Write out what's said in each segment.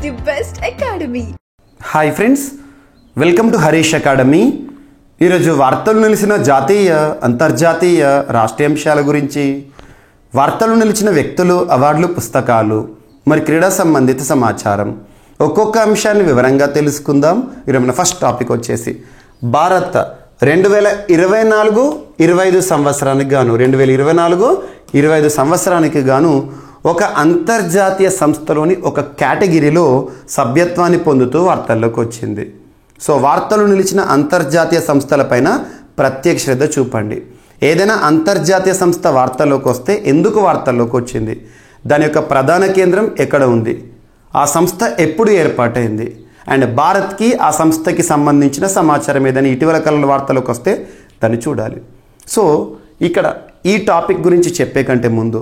the best academy. Hi friends, welcome to Harish academy. ఈరోజు వార్తలు నిలిచిన జాతీయ అంతర్జాతీయ రాష్ట్రీయాంశాల గురించి, వార్తలు నిలిచిన వ్యక్తులు, అవార్డులు, పుస్తకాలు, మరి క్రీడా సంబంధిత సమాచారం, ఒక్కొక్క అంశాన్ని వివరంగా తెలుసుకుందాం. ఈరోజు మన ఫస్ట్ టాపిక్ వచ్చేసి భారత్ 2024-25 సంవత్సరానికి గాను 2024-25 సంవత్సరానికి గాను ఒక అంతర్జాతీయ సంస్థలోని ఒక కేటగిరీలో సభ్యత్వాన్ని పొందుతూ వార్తల్లోకి వచ్చింది. సో వార్తలు నిలిచిన అంతర్జాతీయ సంస్థలపైన ప్రత్యేక శ్రద్ధ చూపండి. ఏదైనా అంతర్జాతీయ సంస్థ వార్తల్లోకి వస్తే ఎందుకు వార్తల్లోకి వచ్చింది, దాని యొక్క ప్రధాన కేంద్రం ఎక్కడ ఉంది, ఆ సంస్థ ఎప్పుడు ఏర్పాటైంది, అండ్ భారత్కి ఆ సంస్థకి సంబంధించిన సమాచారం ఏదైనా ఇటీవల కాలంలో వార్తలోకి వస్తే దాన్ని చూడాలి. సో ఇక్కడ ఈ టాపిక్ గురించి చెప్పే కంటే ముందు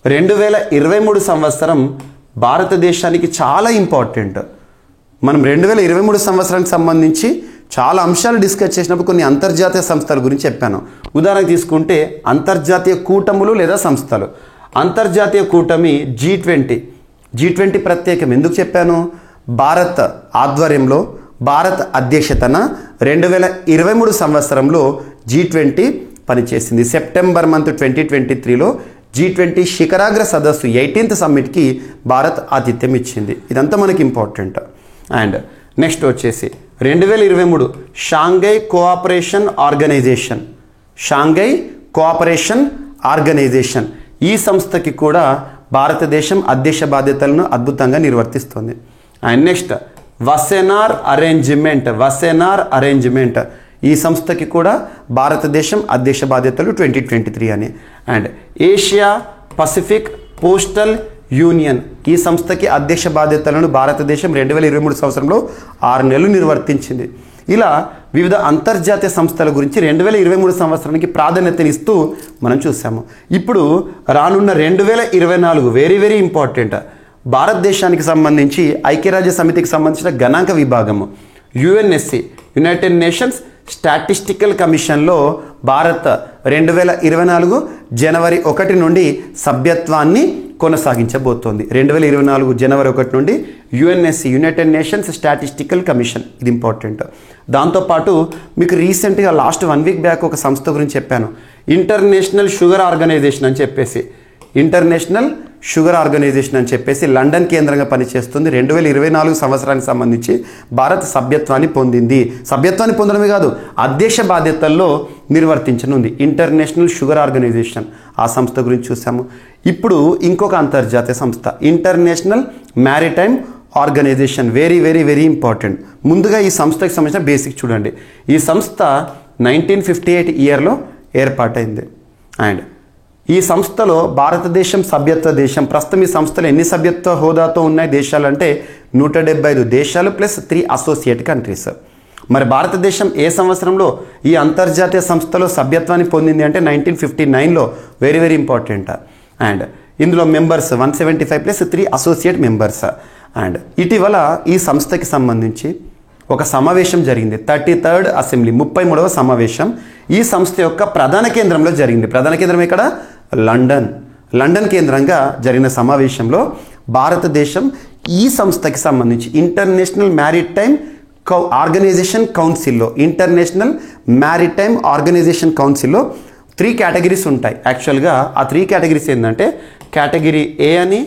2023 సంవత్సరం భారతదేశానికి చాలా ఇంపార్టెంట్. మనం 2023 సంవత్సరానికి సంబంధించి చాలా అంశాలు డిస్కస్ చేసినప్పుడు కొన్ని అంతర్జాతీయ సంస్థల గురించి చెప్పాను. ఉదాహరణకు తీసుకుంటే అంతర్జాతీయ కూటములు లేదా సంస్థలు. అంతర్జాతీయ కూటమి G20 ప్రత్యేకం. ఎందుకు చెప్పాను? భారత్ ఆధ్వర్యంలో, భారత్ అధ్యక్షతన 2023 సంవత్సరంలో G20 పనిచేసింది. సెప్టెంబర్ మంత్ 2023లో G20 శిఖరాగ్ర సదస్సు 18th సమ్మిట్కి భారత్ ఆతిథ్యం ఇచ్చింది. ఇదంతా మనకి ఇంపార్టెంట్. అండ్ నెక్స్ట్ వచ్చేసి 2023 షాంఘై కోఆపరేషన్ ఆర్గనైజేషన్ ఈ సంస్థకి కూడా భారతదేశం అధ్యక్ష బాధ్యతలను అద్భుతంగా నిర్వర్తిస్తుంది. అండ్ నెక్స్ట్ వసెనార్ అరేంజ్మెంట్ ఈ సంస్థకి కూడా భారతదేశం అధ్యక్ష బాధ్యతలు 2023 అని. And Asia Pacific postal union ఈ సంస్థకి అధ్యక్ష బాధ్యతలను భారతదేశం 2023 సంవత్సరంలో 6 నెలలు నిర్వర్తించింది. ఇలా వివిధ అంతర్జాతీయ సంస్థల గురించి 2023 సంవత్సరానికి ప్రాధాన్యతనిస్తూ మనం చూసాము. ఇప్పుడు రానున్న 2024 వెరీ వెరీ ఇంపార్టెంట్. భారతదేశానికి సంబంధించి ఐక్యరాజ్య సమితికి సంబంధించిన గణాంక విభాగము UNSC యునైటెడ్ నేషన్స్ స్టాటిస్టికల్ కమిషన్లో భారత్ 2024 జనవరి 1 నుండి సభ్యత్వాన్ని కొనసాగించబోతోంది. 2024 జనవరి 1 నుండి UNSC United nations statistical commission, ఇది ఇంపార్టెంట్. దాంతోపాటు మీకు రీసెంట్గా లాస్ట్ 1 వీక్ బ్యాక్ ఒక సంస్థ గురించి చెప్పాను, ఇంటర్నేషనల్ షుగర్ ఆర్గనైజేషన్ అని చెప్పేసి లండన్ కేంద్రంగా పనిచేస్తుంది. 2024 సంవత్సరానికి సంబంధించి భారత్ సభ్యత్వాన్ని పొందింది. సభ్యత్వాన్ని పొందడమే కాదు, అధ్యక్ష బాధ్యతల్లో నిర్వర్తించనుంది. ఇంటర్నేషనల్ షుగర్ ఆర్గనైజేషన్ ఆ సంస్థ గురించి చూసాము. ఇప్పుడు ఇంకొక అంతర్జాతీయ సంస్థ international maritime organisation, very very very important. ముందుగా ఈ సంస్థకి సంబంధించిన బేసిక్ చూడండి. ఈ సంస్థ 1958 ఇయర్లో ఏర్పాటైంది. అండ్ ఈ సంస్థలో భారతదేశం సభ్యత్వ దేశం. ప్రస్తుతం ఈ సంస్థలు ఎన్ని సభ్యత్వ హోదాతో ఉన్నాయి దేశాలంటే 175 దేశాలు ప్లస్ 3 అసోసియేట్ కంట్రీస్. మరి భారతదేశం ఏ సంవత్సరంలో ఈ అంతర్జాతీయ సంస్థలో సభ్యత్వాన్ని పొందింది అంటే 1959లో, వెరీ వెరీ ఇంపార్టెంట్. అండ్ ఇందులో members 175 plus 3 associate members. And ఇటీవల ఈ సంస్థకి సంబంధించి ఒక సమావేశం జరిగింది, 33rd అసెంబ్లీ 33వ సమావేశం ఈ సంస్థ యొక్క ప్రధాన కేంద్రంలో జరిగింది. ప్రధాన కేంద్రం ఇక్కడ లండన్ కేంద్రంగా జరిగిన సమావేశంలో భారతదేశం ఈ సంస్థకి సంబంధించి ఇంటర్నేషనల్ మ్యారిటైమ్ ఆర్గనైజేషన్ కౌన్సిల్లో 3 కేటగిరీస్ ఉంటాయి. యాక్చువల్గా ఆ 3 కేటగిరీస్ ఏంటంటే కేటగిరీ A అని,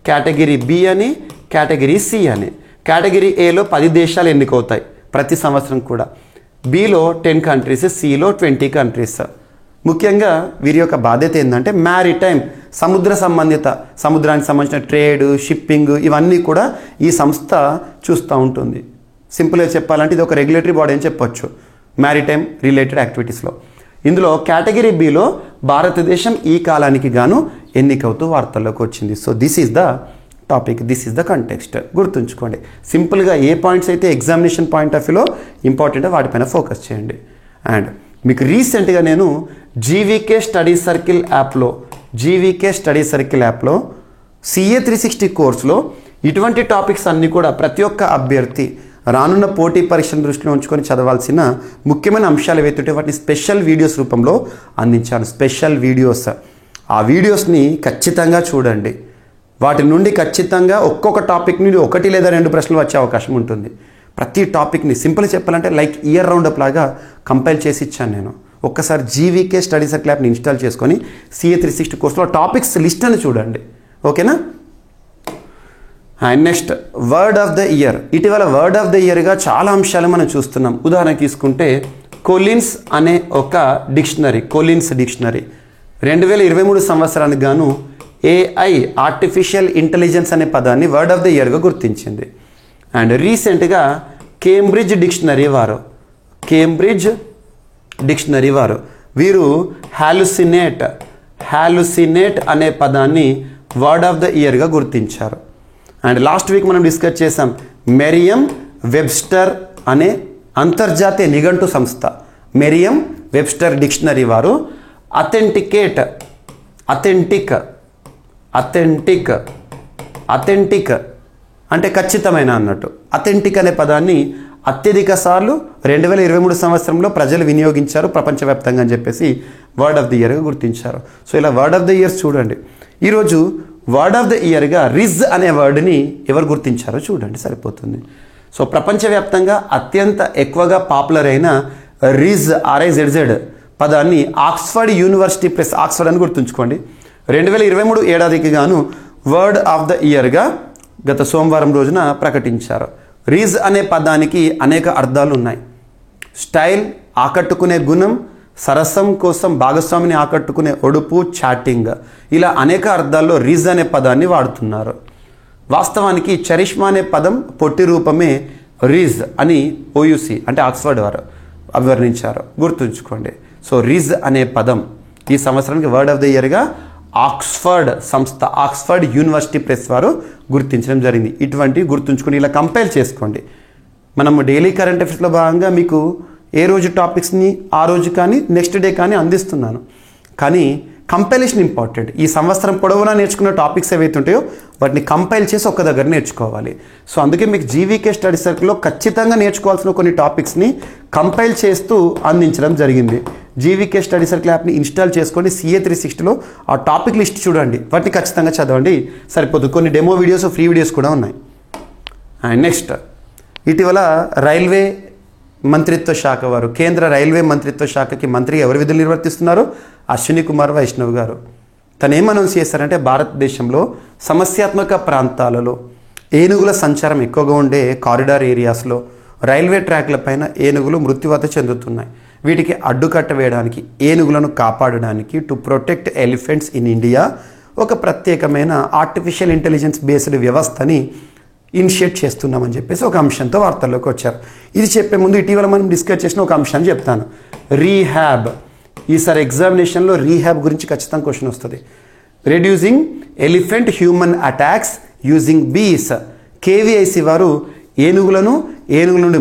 కేటగిరీ B అని, కేటగిరీ C అని. కేటగిరీ Aలో 10 దేశాలు ఎన్నికవుతాయి ప్రతి సంవత్సరం కూడా, Bలో 10 కంట్రీస్, Cలో 20 కంట్రీస్. ముఖ్యంగా వీరి యొక్క బాధ్యత ఏంటంటే మ్యారిటైమ్, సముద్రానికి సంబంధించిన ట్రేడ్, షిప్పింగ్ ఇవన్నీ కూడా ఈ సంస్థ చూస్తూ ఉంటుంది. సింపుల్గా చెప్పాలంటే ఇది ఒక రెగ్యులేటరీ బాడీ అని చెప్పొచ్చు మ్యారిటైమ్ రిలేటెడ్ యాక్టివిటీస్లో. ఇందులో కేటగిరీ Bలో భారతదేశం ఈ కాలానికి గాను ఎన్నికవుతూ వార్తల్లోకి వచ్చింది. So this is the topic, this is the context. గుర్తుంచుకోండి, సింపుల్గా ఏ పాయింట్స్ అయితే ఎగ్జామినేషన్ పాయింట్ ఆఫ్ వ్యూలో ఇంపార్టెంట్ వాటిపైన ఫోకస్ చేయండి. అండ్ మీకు రీసెంట్గా నేను జీవీకే స్టడీ సర్కిల్ యాప్లో CA 360 కోర్సులో ఇటువంటి టాపిక్స్ అన్నీ కూడా ప్రతి ఒక్క అభ్యర్థి రానున్న పోటీ పరీక్షను దృష్టిలో ఉంచుకొని చదవాల్సిన ముఖ్యమైన అంశాలు ఏవైతే వాటిని స్పెషల్ వీడియోస్ రూపంలో అందించాను. స్పెషల్ వీడియోస్, ఆ వీడియోస్ని ఖచ్చితంగా చూడండి. వాటి నుండి ఖచ్చితంగా ఒక్కొక్క టాపిక్ నుండి 1 లేదా 2 ప్రశ్నలు వచ్చే అవకాశం ఉంటుంది. ప్రతి టాపిక్ని సింపుల్ చెప్పాలంటే లైక్ ఇయర్ రౌండప్ లాగా కంపైల్ చేసి ఇచ్చాను నేను. ఒక్కసారి జీవీకే స్టడీ సర్కిల్ యాప్ని ఇన్స్టాల్ చేసుకొని CA 360 కోర్సులో టాపిక్స్ లిస్ట్ అని చూడండి. ఓకేనా? And next word of the year. ఇటీవల వర్డ్ ఆఫ్ ద ఇయర్గా చాలా అంశాలు మనం చూస్తున్నాం. ఉదాహరణ తీసుకుంటే కొలిన్స్ అనే ఒక డిక్షనరీ, కొలిన్స్ డిక్షనరీ 2023 సంవత్సరానికి గాను AI ఆర్టిఫిషియల్ ఇంటెలిజెన్స్ అనే పదాన్ని వర్డ్ ఆఫ్ ద ఇయర్గా గుర్తించింది. అండ్ రీసెంట్గా కేంబ్రిడ్జ్ డిక్షనరీ వారు వీరు హ్యాలుసినేట్ అనే పదాన్ని వర్డ్ ఆఫ్ ద ఇయర్గా గుర్తించారు. అండ్ లాస్ట్ వీక్ మనం డిస్కస్ చేసాం మెరియం వెబ్స్టర్ అనే అంతర్జాతీయ నిఘంటు సంస్థ మెరియం వెబ్స్టర్ డిక్షనరీ వారు అథెంటిక్ అంటే ఖచ్చితమైన అన్నట్టు అథెంటిక్ అనే పదాన్ని అత్యధిక సార్లు 2023 సంవత్సరంలో ప్రజలు వినియోగించారు ప్రపంచవ్యాప్తంగా అని చెప్పేసి వర్డ్ ఆఫ్ ది ఇయర్గా గుర్తించారు. సో ఇలా వర్డ్ ఆఫ్ ద ఇయర్స్ చూడండి. ఈరోజు వర్డ్ ఆఫ్ ద ఇయర్గా రిజ్ అనే వర్డ్ని ఎవరు గుర్తించారో చూడండి, సరిపోతుంది. సో ప్రపంచవ్యాప్తంగా అత్యంత ఎక్కువగా పాపులర్ అయిన RIZZ పదాన్ని ఆక్స్ఫర్డ్ యూనివర్సిటీ ప్రెస్ ఆక్స్ఫర్డ్ అని గుర్తుంచుకోండి. 2023 ఏడాదికి గాను వర్డ్ ఆఫ్ ద ఇయర్గా గత సోమవారం రోజున ప్రకటించారు. రీజ్ అనే పదానికి అనేక అర్థాలు ఉన్నాయి. స్టైల్, ఆకట్టుకునే గుణం, సరసం కోసం భాగస్వామిని ఆకట్టుకునే ఒడుపు, చాటింగ్, ఇలా అనేక అర్థాల్లో రీజ్ అనే పదాన్ని వాడుతున్నారు. వాస్తవానికి చరిష్మా అనే పదం పొట్టి రూపమే రీజ్ అని OUC అంటే ఆక్స్ఫర్డ్ వారు అభివర్ణించారు, గుర్తుంచుకోండి. సో రీజ్ అనే పదం ఈ సంవత్సరానికి వర్డ్ ఆఫ్ ద ఇయర్గా ఆక్స్ఫర్డ్ సంస్థ, ఆక్స్ఫర్డ్ యూనివర్సిటీ ప్రెస్ వారు గుర్తించడం జరిగింది. ఇటువంటి గుర్తుంచుకొని ఇలా కంపైల్ చేసుకోండి. మనము డైలీ కరెంట్ అఫైర్స్లో భాగంగా మీకు ఏ రోజు టాపిక్స్ని ఆ రోజు కానీ నెక్స్ట్ డే కానీ అందిస్తున్నాను. కానీ కంపైలేషన్ ఇంపార్టెంట్. ఈ సంవత్సరం పొడవునా నేర్చుకున్న టాపిక్స్ ఏవైతే ఉంటాయో వాటిని కంపైల్ చేసి ఒక్క దగ్గర నేర్చుకోవాలి. సో అందుకే మీకు జీవీకే స్టడీ సర్కిల్లో ఖచ్చితంగా నేర్చుకోవాల్సిన కొన్ని టాపిక్స్ని కంపైల్ చేస్తూ అందించడం జరిగింది. జీవీకే స్టడీ సర్కిల్ యాప్ని ఇన్స్టాల్ చేసుకోండి. CA 360లో ఆ టాపిక్ లిస్ట్ చూడండి, వాటిని ఖచ్చితంగా చదవండి, సరిపోతుంది. కొన్ని డెమో వీడియోస్, ఫ్రీ వీడియోస్ కూడా ఉన్నాయి. అండ్ నెక్స్ట్ ఇటీవల రైల్వే మంత్రిత్వ శాఖ వారు, కేంద్ర రైల్వే మంత్రిత్వ శాఖకి మంత్రిగా ఎవరు విధులు నిర్వర్తిస్తున్నారు? అశ్విని కుమార్ వైష్ణవ్ గారు. తను ఏం అనౌన్స్ చేశారంటే భారతదేశంలో సమస్యాత్మక ప్రాంతాలలో ఏనుగుల సంచారం ఎక్కువగా ఉండే కారిడార్ ఏరియాస్లో రైల్వే ట్రాక్ల పైన ఏనుగులు మృత్యువాత చెందుతున్నాయి. వీటికి అడ్డుకట్ట వేయడానికి, ఏనుగులను కాపాడడానికి to protect elephants in India ఒక ప్రత్యేకమైన ఆర్టిఫిషియల్ ఇంటెలిజెన్స్ బేస్డ్ వ్యవస్థని ఇనిషియేట్ చేస్తున్నామని చెప్పేసి ఒక అంశంతో వార్తల్లోకి వచ్చారు. ఇది చెప్పే ముందు ఇటీవల మనం డిస్కస్ చేసిన ఒక అంశాన్ని చెప్తాను. రీహ్యాబ్. ఈసారి ఎగ్జామినేషన్లో రీహ్యాబ్ గురించి ఖచ్చితంగా క్వశ్చన్ వస్తుంది. Reducing elephant human attacks using బీస్. KVIC వారు ఏనుగుల నుండి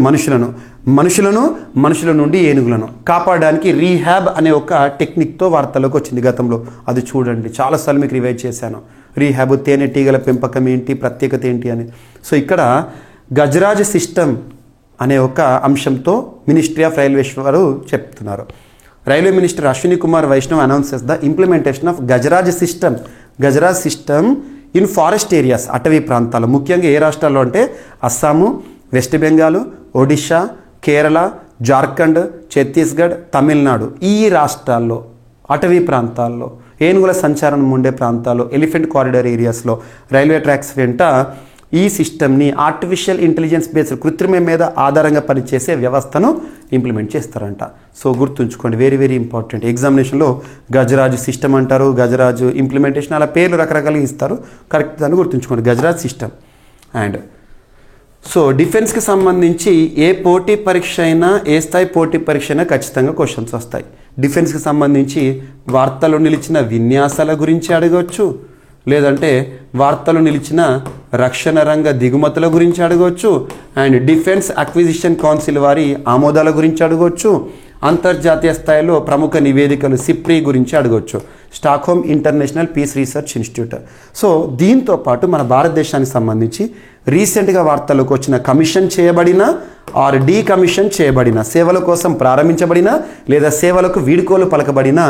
మనుషుల నుండి ఏనుగులను కాపాడడానికి రీహ్యాబ్ అనే ఒక టెక్నిక్తో వార్తల్లోకి వచ్చింది గతంలో. అది చూడండి, చాలాసార్లు మీకు రివైజ్ చేశాను. రీహ్యాబ్, తేనెటీగల పెంపకం ఏంటి, ప్రత్యేకత ఏంటి అని. సో ఇక్కడ గజరాజ్ సిస్టమ్ అనే ఒక అంశంతో మినిస్ట్రీ ఆఫ్ రైల్వేస్ వారు చెప్తున్నారు. Railway minister Ashwini Kumar Vaishnaw announces the implementation of Gajraj system in forest areas, అటవీ ప్రాంతాలు. ముఖ్యంగా ఏ రాష్ట్రాల్లో అంటే అస్సాము, వెస్ట్ బెంగాల్, ఒడిషా, కేరళ, జార్ఖండ్, ఛత్తీస్గఢ్, తమిళనాడు, ఈ రాష్ట్రాల్లో అటవీ ప్రాంతాల్లో ఏనుగుల సంచారం ఉండే ప్రాంతాల్లో ఎలిఫెంట్ కారిడార్ ఏరియాస్లో రైల్వే ట్రాక్స్ వెంట ఈ సిస్టమ్ని ఆర్టిఫిషియల్ ఇంటెలిజెన్స్ బేస్డ్ కృత్రిమ మీద ఆధారంగా పనిచేసే వ్యవస్థను ఇంప్లిమెంట్ చేస్తారంట. సో గుర్తుంచుకోండి, వెరీ వెరీ ఇంపార్టెంట్. ఎగ్జామినేషన్లో గజరాజ్ సిస్టమ్ అంటారు, గజరాజ్ ఇంప్లిమెంటేషన్, అలా పేర్లు రకరకాలుగా ఇస్తారు. కరెక్ట్ అని గుర్తుంచుకోండి, గజరాజ్ సిస్టమ్. అండ్ సో డిఫెన్స్కి సంబంధించి ఏ పోటీ పరీక్ష అయినా, ఏ స్థాయి పోటీ పరీక్ష అయినా ఖచ్చితంగా క్వశ్చన్స్ వస్తాయి. డిఫెన్స్కి సంబంధించి వార్తల్లో నిలిచిన విన్యాసాల గురించి అడగవచ్చు, లేదంటే వార్తలు నిలిచిన రక్షణ రంగ దిగుమతుల గురించి అడగవచ్చు, అండ్ డిఫెన్స్ అక్విజిషన్ కౌన్సిల్ వారి ఆమోదాల గురించి అడగవచ్చు, అంతర్జాతీయ స్థాయిలో ప్రముఖ నివేదికలు సిప్రీ గురించి అడగవచ్చు, Stockholm international peace research institute. So దీంతో పాటు మన భారతదేశానికి సంబంధించి రీసెంట్గా వార్తలకు వచ్చిన కమిషన్ చేయబడిన ఆర్ డీకమిషన్ చేయబడిన, సేవల కోసం ప్రారంభించబడిన లేదా సేవలకు వీడ్కోలు పలకబడిన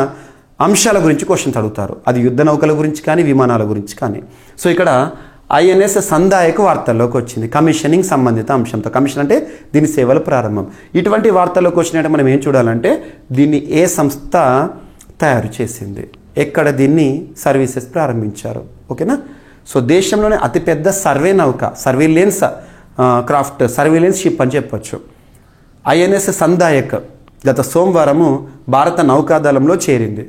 అంశాల గురించి క్వశ్చన్స్ అడుగుతారు. అది యుద్ధ నౌకల గురించి కానీ విమానాల గురించి కానీ. సో ఇక్కడ ఐఎన్ఎస్ సందాయక వార్తల్లోకి వచ్చింది, కమిషనింగ్ సంబంధిత అంశంతో. కమిషన్ అంటే దీని సేవల ప్రారంభం. ఇటువంటి వార్తల్లోకి వచ్చినట్టు మనం ఏం చూడాలంటే దీన్ని ఏ సంస్థ తయారు చేసింది, ఎక్కడ దీన్ని సర్వీసెస్ ప్రారంభించారు. ఓకేనా. సో దేశంలోనే అతిపెద్ద సర్వే నౌక, సర్వేలెన్స్ క్రాఫ్ట్, సర్వేలెన్స్ షిప్ అని చెప్పొచ్చు. ఐఎన్ఎస్ సందాయక్ గత సోమవారము భారత నౌకాదళంలో చేరింది.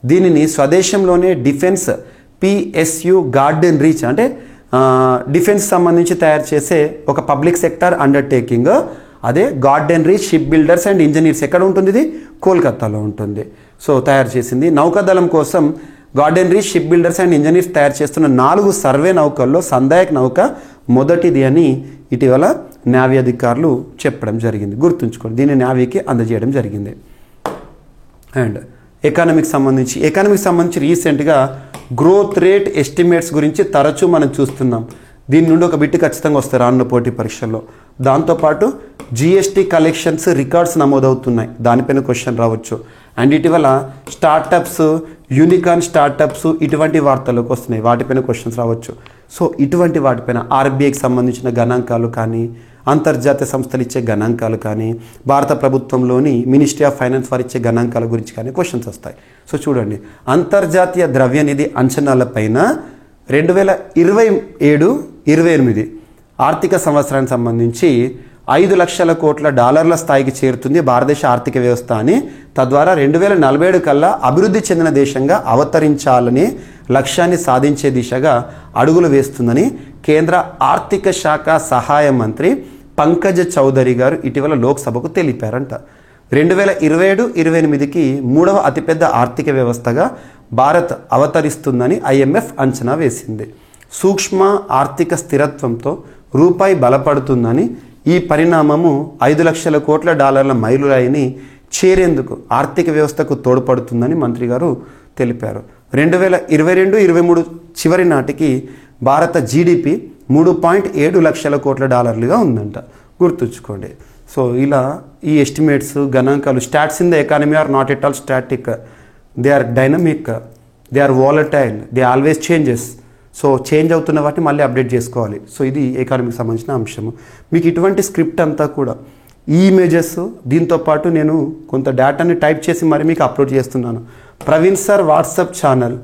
దీనిని స్వదేశంలోనే డిఫెన్స్ PSU గార్డెన్ రీచ్ అంటే డిఫెన్స్ సంబంధించి తయారు చేసే ఒక పబ్లిక్ సెక్టర్ అండర్టేకింగ్. అదే garden reach ship builders and engineers ఎక్కడ ఉంటుంది, ఇది కోల్కతాలో ఉంటుంది. సో తయారు చేసింది. నౌకాదళం కోసం garden reach ship builders and engineers తయారు చేస్తున్న 4 సర్వే నౌకల్లో సందాయక్ నౌక మొదటిది అని ఇటీవల నేవీ అధికారులు చెప్పడం జరిగింది. గుర్తుంచుకోండి, దీన్ని నేవీకి అందజేయడం జరిగింది. అండ్ ఎకానమీకి సంబంధించి రీసెంట్గా గ్రోత్ రేట్ ఎస్టిమేట్స్ గురించి తరచూ మనం చూస్తున్నాం. దీని నుండి ఒక బిట్ ఖచ్చితంగా వస్తారు రానున్న పోటీ పరీక్షల్లో. దాంతోపాటు GST కలెక్షన్స్ రికార్డ్స్ నమోదవుతున్నాయి, దానిపైన క్వశ్చన్ రావచ్చు. అండ్ ఇటీవల స్టార్టప్స్, యూనికార్న్ స్టార్టప్స్ ఇటువంటి వార్తల్లోకి వస్తున్నాయి, వాటిపైన క్వశ్చన్స్ రావచ్చు. సో ఇటువంటి వాటిపైన RBIకి సంబంధించిన గణాంకాలు కానీ, అంతర్జాతీయ సంస్థలు ఇచ్చే గణాంకాలు కానీ, భారత ప్రభుత్వంలోని మినిస్ట్రీ ఆఫ్ ఫైనాన్స్ వారు ఇచ్చే గణాంకాల గురించి కానీ క్వశ్చన్స్ వస్తాయి. సో చూడండి, అంతర్జాతీయ ద్రవ్యనిధి అంచనాలపైన 2027-28 ఆర్థిక సంవత్సరానికి సంబంధించి 5 లక్షల కోట్ల డాలర్ల స్థాయికి చేరుతుంది భారతదేశ ఆర్థిక వ్యవస్థ అని, తద్వారా 2047 కల్లా అభివృద్ధి చెందిన దేశంగా అవతరించాలనే లక్ష్యాన్ని సాధించే దిశగా అడుగులు వేస్తుందని కేంద్ర ఆర్థిక శాఖ సహాయ మంత్రి పంకజ్ చౌదరి గారు ఇటీవల లోక్సభకు తెలిపారంట. 2027-28కి 3వ అతిపెద్ద ఆర్థిక వ్యవస్థగా భారత్ అవతరిస్తుందని IMF అంచనా వేసింది. సూక్ష్మ ఆర్థిక స్థిరత్వంతో రూపాయి బలపడుతుందని, ఈ పరిణామము 5 లక్షల కోట్ల డాలర్ల మైలురాయిని చేరేందుకు ఆర్థిక వ్యవస్థకు తోడ్పడుతుందని మంత్రి గారు తెలిపారు. 2022-23 చివరి నాటికి భారత GDP 3.7 లక్షల కోట్ల డాలర్లుగా ఉందంట. గుర్తుంచుకోండి. సో ఇలా ఈ ఎస్టిమేట్స్, గణాంకాలు, stats in the economy are not at all static, they are dynamic, they are volatile, they always changes. So change అవుతున్న వాటిని మళ్ళీ అప్డేట్ చేసుకోవాలి. సో ఇది ఎకానమీకి సంబంధించిన అంశము. మీకు ఇటువంటి స్క్రిప్ట్ అంతా కూడా ఈ ఇమేజెస్ దీంతోపాటు నేను కొంత డేటాని టైప్ చేసి మరి మీకు అప్లోడ్ చేస్తున్నాను. Praveen sir WhatsApp channel,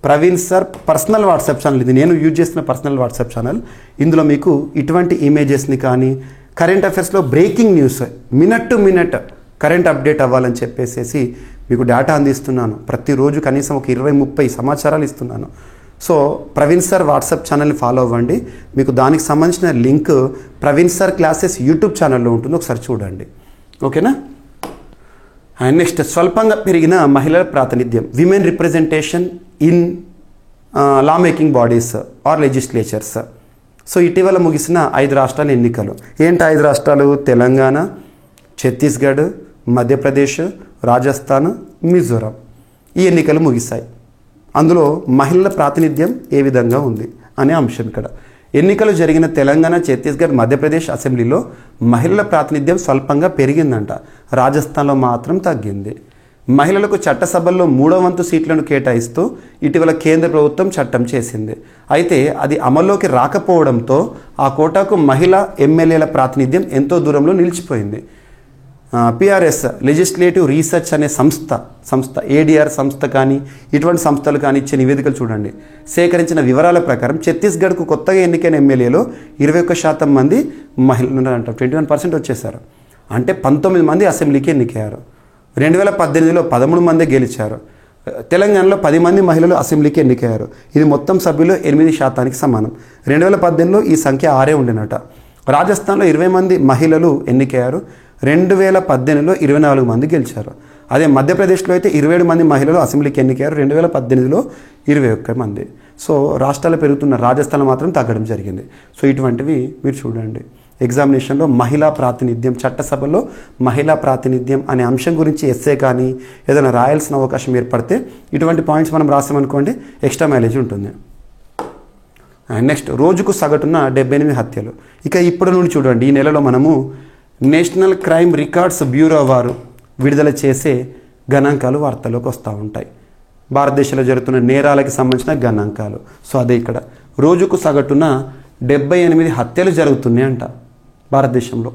Praveen sir personal WhatsApp channel, ఇది నేను యూజ్ చేస్తున్న పర్సనల్ వాట్సాప్ ఛానల్. ఇందులో మీకు ఇటువంటి ఇమేజెస్ని కానీ, కరెంట్ అఫైర్స్లో breaking news minute to minute current update అవ్వాలని చెప్పేసి మీకు డేటా అందిస్తున్నాను. ప్రతిరోజు కనీసం ఒక 20-30 సమాచారాలు ఇస్తున్నాను. సో ప్రవీణ్ సార్ వాట్సాప్ ఛానల్ని ఫాలో అవ్వండి. మీకు దానికి సంబంధించిన link Praveen sir classes YouTube ఛానల్లో ఉంటుంది, ఒకసారి చూడండి. ఓకేనా. అండ్ నెక్స్ట్, స్వల్పంగా పెరిగిన మహిళల ప్రాతినిధ్యం, women representation in law making bodies or legislatures. So ఇటీవల ముగిసిన 5 రాష్ట్రాల ఎన్నికలు. ఏంటి 5 రాష్ట్రాలు? తెలంగాణ, ఛత్తీస్గఢ్, మధ్యప్రదేశ్, రాజస్థాన్, మిజోరాం. ఈ ఎన్నికలు ముగిశాయి. అందులో మహిళల ప్రాతినిధ్యం ఏ విధంగా ఉంది అనే అంశం ఇక్కడ. ఎన్నికలు జరిగిన తెలంగాణ, ఛత్తీస్గఢ్, మధ్యప్రదేశ్ అసెంబ్లీలో మహిళల ప్రాతినిధ్యం స్వల్పంగా పెరిగిందంట. రాజస్థాన్లో మాత్రం తగ్గింది. మహిళలకు చట్టసభల్లో 3వ వంతు సీట్లను కేటాయిస్తూ ఇటీవల కేంద్ర ప్రభుత్వం చట్టం చేసింది. అయితే అది అమల్లోకి రాకపోవడంతో ఆ కోటాకు మహిళా ఎమ్మెల్యేల ప్రాతినిధ్యం ఎంతో దూరంలో నిలిచిపోయింది. PRS లెజిస్లేటివ్ రీసెర్చ్ అనే సంస్థ ADR సంస్థ కానీ, ఇటువంటి సంస్థలు కానీ ఇచ్చే నివేదికలు చూడండి. సేకరించిన వివరాల ప్రకారం ఛత్తీస్గఢ్కు కొత్తగా ఎన్నికైన ఎమ్మెల్యేలో 21% మంది మహిళలు అంట. 21% వచ్చేసారు. అంటే 19 మంది అసెంబ్లీకి ఎన్నికయ్యారు. 2018లో 13 మంది గెలిచారు. తెలంగాణలో 10 మంది మహిళలు అసెంబ్లీకి ఎన్నికయ్యారు. ఇది మొత్తం సభ్యులు 8% సమానం. 2018లో ఈ సంఖ్య 6 ఉండేనట. రాజస్థాన్లో 20 మంది మహిళలు ఎన్నికయ్యారు. 2018లో 24 మంది గెలిచారు. అదే మధ్యప్రదేశ్లో అయితే 27 మంది మహిళలు అసెంబ్లీకి ఎన్నికయ్యారు. 2018లో 21 మంది. సో రాష్ట్రాలు పెరుగుతున్న, రాజస్థాన్లో మాత్రం తగ్గడం జరిగింది. సో ఇటువంటివి మీరు చూడండి. ఎగ్జామినేషన్లో మహిళా ప్రాతినిధ్యం, చట్టసభలో మహిళా ప్రాతినిధ్యం అనే అంశం గురించి ఎస్సే కానీ ఏదైనా రాయాల్సిన అవకాశం ఏర్పడితే ఇటువంటి పాయింట్స్ మనం రాసామనుకోండి, ఎక్స్ట్రా మైలేజ్ ఉంటుంది. అండ్ నెక్స్ట్, రోజుకు సగటున 78 హత్యలు. ఇక ఇప్పుడు నుండి చూడండి, ఈ నెలలో మనము నేషనల్ క్రైమ్ రికార్డ్స్ బ్యూరో వారు విడుదల చేసే గణాంకాలు వార్తల్లోకి వస్తూ ఉంటాయి. భారతదేశంలో జరుగుతున్న నేరాలకి సంబంధించిన గణాంకాలు. సో అదే ఇక్కడ రోజుకు సగటున 78 హత్యలు జరుగుతున్నాయి అంట భారతదేశంలో.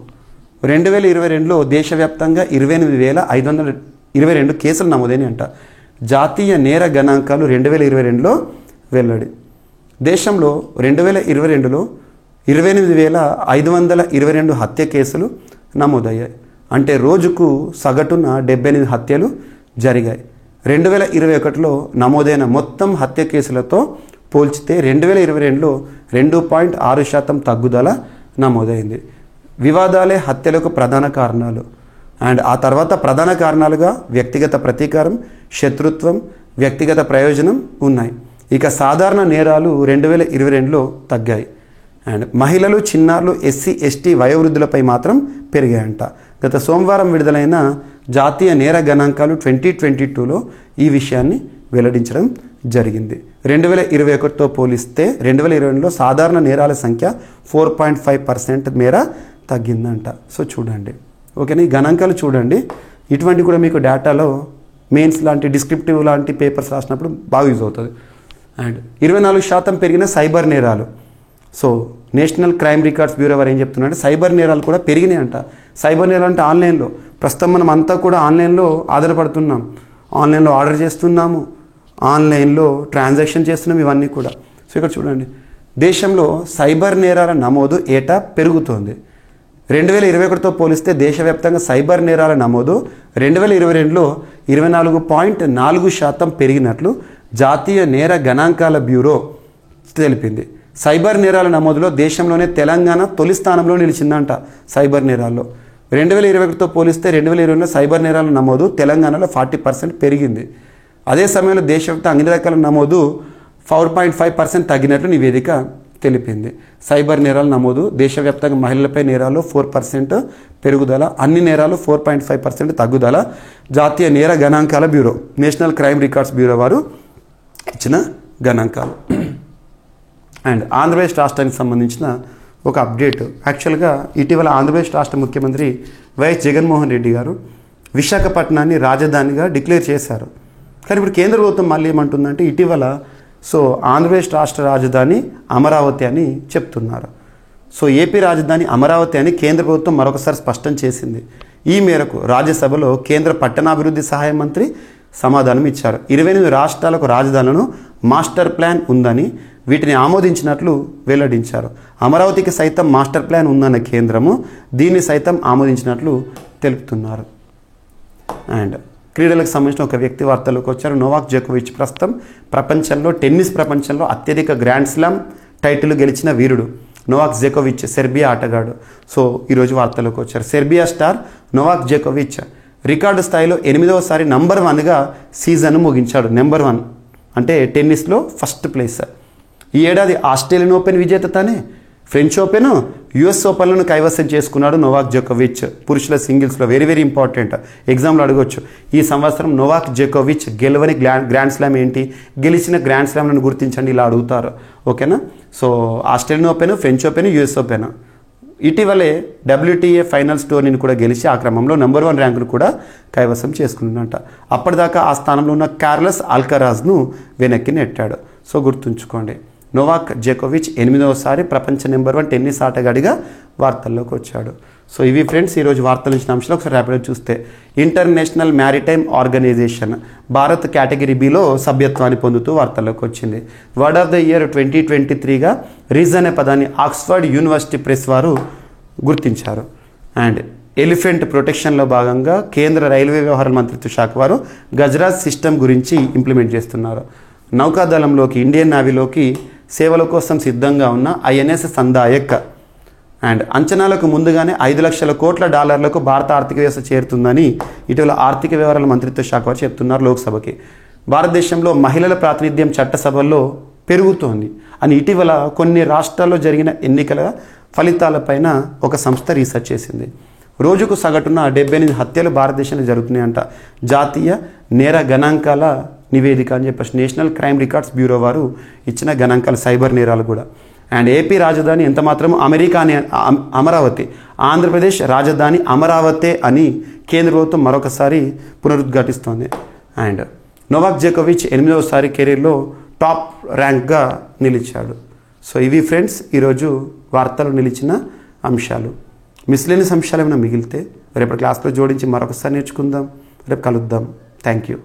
2022లో దేశవ్యాప్తంగా 28,522 కేసులు నమోదైనాయి అంట. జాతీయ నేర గణాంకాలు 2022లో వెల్లడి. దేశంలో 2022లో 28,522 హత్య కేసులు నమోదయ్యాయి. అంటే రోజుకు సగటున 78 హత్యలు జరిగాయి. 2021లో నమోదైన మొత్తం హత్య కేసులతో పోల్చితే 2022లో 2.6% తగ్గుదల నమోదైంది. వివాదాలే హత్యలకు ప్రధాన కారణాలు. అండ్ ఆ తర్వాత ప్రధాన కారణాలుగా వ్యక్తిగత ప్రతీకారం, శత్రుత్వం, వ్యక్తిగత ప్రయోజనం ఉన్నాయి. ఇక సాధారణ నేరాలు 2022లో తగ్గాయి. అండ్ మహిళలు, చిన్నారులు, ఎస్సీ, ఎస్టీ, వయోవృద్ధులపై మాత్రం పెరిగాయంట. గత సోమవారం విడుదలైన జాతీయ నేర గణాంకాలు 2022లో ఈ విషయాన్ని వెల్లడించడం జరిగింది. 2021తో పోలిస్తే 2022లో సాధారణ నేరాల సంఖ్య 4.5% మేర తగ్గిందంట. సో చూడండి, ఓకేనా, ఈ గణాంకాలు చూడండి. ఇటువంటి కూడా మీకు డేటాలో మెయిన్స్ లాంటి డిస్క్రిప్టివ్ లాంటి పేపర్స్ రాసినప్పుడు బాగా యూజ్ అవుతుంది. అండ్ 24% పెరిగిన సైబర్ నేరాలు. So national crime records bureau వారు ఏం చెప్తున్నారంటే సైబర్ నేరాలు కూడా పెరిగినాయి అంట. సైబర్ నేరాలు అంటే ఆన్లైన్లో, ప్రస్తుతం మనం అంతా కూడా ఆన్లైన్లో ఆధారపడుతున్నాం, ఆన్లైన్లో ఆర్డర్ చేస్తున్నాము, ఆన్లైన్లో ట్రాన్సాక్షన్ చేస్తున్నాం, ఇవన్నీ కూడా. సో ఇక్కడ చూడండి, దేశంలో సైబర్ నేరాల నమోదు ఏటా పెరుగుతోంది. 2021తో పోలిస్తే దేశవ్యాప్తంగా సైబర్ నేరాల నమోదు 2022లో 24.4% పెరిగినట్లు జాతీయ నేర గణాంకాల బ్యూరో తెలిపింది. సైబర్ నేరాల నమోదులో దేశంలోనే తెలంగాణ తొలి స్థానంలో నిలిచిందంట. సైబర్ నేరాల్లో 2021తో పోలిస్తే 2020లో సైబర్ నేరాల నమోదు తెలంగాణలో 40% పెరిగింది. అదే సమయంలో దేశవ్యాప్తంగా అన్ని రకాల నమోదు 4.5% తగ్గినట్లు నివేదిక తెలిపింది. సైబర్ నేరాల నమోదు దేశవ్యాప్తంగా మహిళలపై నేరాలు 4% పెరుగుదల, అన్ని నేరాలు 4.5% తగ్గుదల జాతీయ నేర గణాంకాల bureau, national crime records bureau వారు ఇచ్చిన గణాంకాలు. అండ్ ఆంధ్రప్రదేశ్ రాష్ట్రానికి సంబంధించిన ఒక అప్డేట్. యాక్చువల్గా ఇటీవల ఆంధ్రప్రదేశ్ రాష్ట్ర ముఖ్యమంత్రి వైఎస్ జగన్మోహన్ రెడ్డి గారు విశాఖపట్నాన్ని రాజధానిగా డిక్లేర్ చేశారు. కానీ ఇప్పుడు కేంద్ర ప్రభుత్వం మళ్ళీ ఏమంటుందంటే ఇటీవల ఆంధ్రప్రదేశ్ రాష్ట్ర రాజధాని అమరావతి అని చెప్తున్నారు. ఏపీ రాజధాని అమరావతి అని కేంద్ర ప్రభుత్వం మరొకసారి స్పష్టం చేసింది. ఈ మేరకు రాజ్యసభలో కేంద్ర పట్టణాభివృద్ధి సహాయ మంత్రి సమాధానం ఇచ్చారు. 28 రాష్ట్రాలకు రాజధానులను మాస్టర్ ప్లాన్ ఉందని, వీటిని ఆమోదించినట్లు వెల్లడించారు. అమరావతికి సైతం మాస్టర్ ప్లాన్ ఉందన్న కేంద్రము దీన్ని సైతం ఆమోదించినట్లు తెలుపుతున్నారు. అండ్ క్రీడలకు సంబంధించిన ఒక వ్యక్తి వార్తలకు వచ్చారు. నోవాక్ జోకోవిచ్ ప్రస్తుతం ప్రపంచంలో టెన్నిస్ ప్రపంచంలో అత్యధిక గ్రాండ్ స్లామ్ టైటిల్ గెలిచిన వీరుడు నోవాక్ జోకోవిచ్, సెర్బియా ఆటగాడు. ఈరోజు వార్తలకు వచ్చారు. సెర్బియా స్టార్ నోవాక్ జోకోవిచ్ రికార్డు స్థాయిలో 8వసారి నంబర్ 1గా సీజన్ ముగించాడు. నెంబర్ 1 అంటే టెన్నిస్లో ఫస్ట్ ప్లేస్. ఈ ఏడాది ఆస్ట్రేలియన్ ఓపెన్ విజేత తానే. ఫ్రెంచ్ ఓపెన్, యుఎస్ ఓపెన్లను కైవసం చేసుకున్నాడు నోవాక్ జోకోవిచ్. పురుషుల సింగిల్స్లో వెరీ వెరీ ఇంపార్టెంట్, ఎగ్జామ్లో అడగొచ్చు. ఈ సంవత్సరం నోవాక్ జోకోవిచ్ గెలవని గ్రాండ్ స్లామ్ ఏంటి, గెలిచిన గ్రాండ్ స్లామ్లను గుర్తించండి, ఇలా అడుగుతారు. ఓకేనా. Australian open, French open, US open. ఇటీవలే WTA ఫైనల్స్ టోర్నీని కూడా గెలిచి ఆ క్రమంలో నెంబర్ 1 ర్యాంకును కూడా కైవసం చేసుకున్నట. అప్పటిదాకా ఆ స్థానంలో ఉన్న కార్లస్ అల్కరాజ్ను వెనక్కి నెట్టాడు. గుర్తుంచుకోండి, నోవాక్ జోకోవిచ్ 8వసారి ప్రపంచ నెంబర్ 1 టెన్నిస్ ఆటగాడిగా వార్తల్లోకి వచ్చాడు. ఇవి ఫ్రెండ్స్ ఈరోజు వార్తలు ఇచ్చిన అంశాలు. ఒకసారి ర్యాపిడ్గా చూస్తే international maritime organization Bharat category below సభ్యత్వాన్ని పొందుతూ వార్తల్లోకి వచ్చింది. వర్డ్ ఆఫ్ ద ఇయర్ 2023గా రీజన్ అనే పదాన్ని ఆక్స్ఫర్డ్ యూనివర్సిటీ ప్రెస్ వారు గుర్తించారు. అండ్ ఎలిఫెంట్ ప్రొటెక్షన్లో భాగంగా కేంద్ర రైల్వే వ్యవహారాల మంత్రిత్వ శాఖ వారు గజరాజ్ సిస్టమ్ గురించి ఇంప్లిమెంట్ చేస్తున్నారు. నౌకాదళంలోకి, ఇండియన్ నేవీలోకి సేవల కోసం సిద్ధంగా ఉన్న INS సందాయక్ అండ్ అంచనాలకు ముందుగానే $5 లక్షల కోట్ల భారత ఆర్థిక వ్యవస్థ చేరుతుందని ఇటీవల ఆర్థిక వ్యవహారాల మంత్రిత్వ శాఖ వారు చెప్తున్నారు లోక్సభకి. భారతదేశంలో మహిళల ప్రాతినిధ్యం చట్టసభల్లో పెరుగుతోంది అని ఇటీవల కొన్ని రాష్ట్రాల్లో జరిగిన ఎన్నికల ఫలితాలపైన ఒక సంస్థ రీసెర్చ్ చేసింది. రోజుకు సగటున 78 హత్యలు భారతదేశంలో జరుగుతున్నాయంట. జాతీయ నేర గణాంకాల నివేదిక అని చెప్పేసి నేషనల్ క్రైమ్ రికార్డ్స్ బ్యూరో వారు ఇచ్చిన గణాంకాలు, సైబర్ నేరాలు కూడా. అండ్ ఏపీ రాజధాని ఎంత మాత్రం అమరావతి, ఆంధ్రప్రదేశ్ రాజధాని అమరావతి అని కేంద్ర ప్రభుత్వం మరొకసారి పునరుద్ఘాటిస్తోంది. అండ్ నోవాక్ జోకోవిచ్ 8వసారి కెరీర్లో టాప్ ర్యాంక్గా నిలిచాడు. సో ఇవి ఫ్రెండ్స్ ఈరోజు వార్తలు నిలిచిన అంశాలు. మిస్లేనియస్ అంశాలు ఏమైనా మిగిలితే రేపటి క్లాస్లో జోడించి మరొకసారి నేర్చుకుందాం. రేపు కలుద్దాం. Thank you.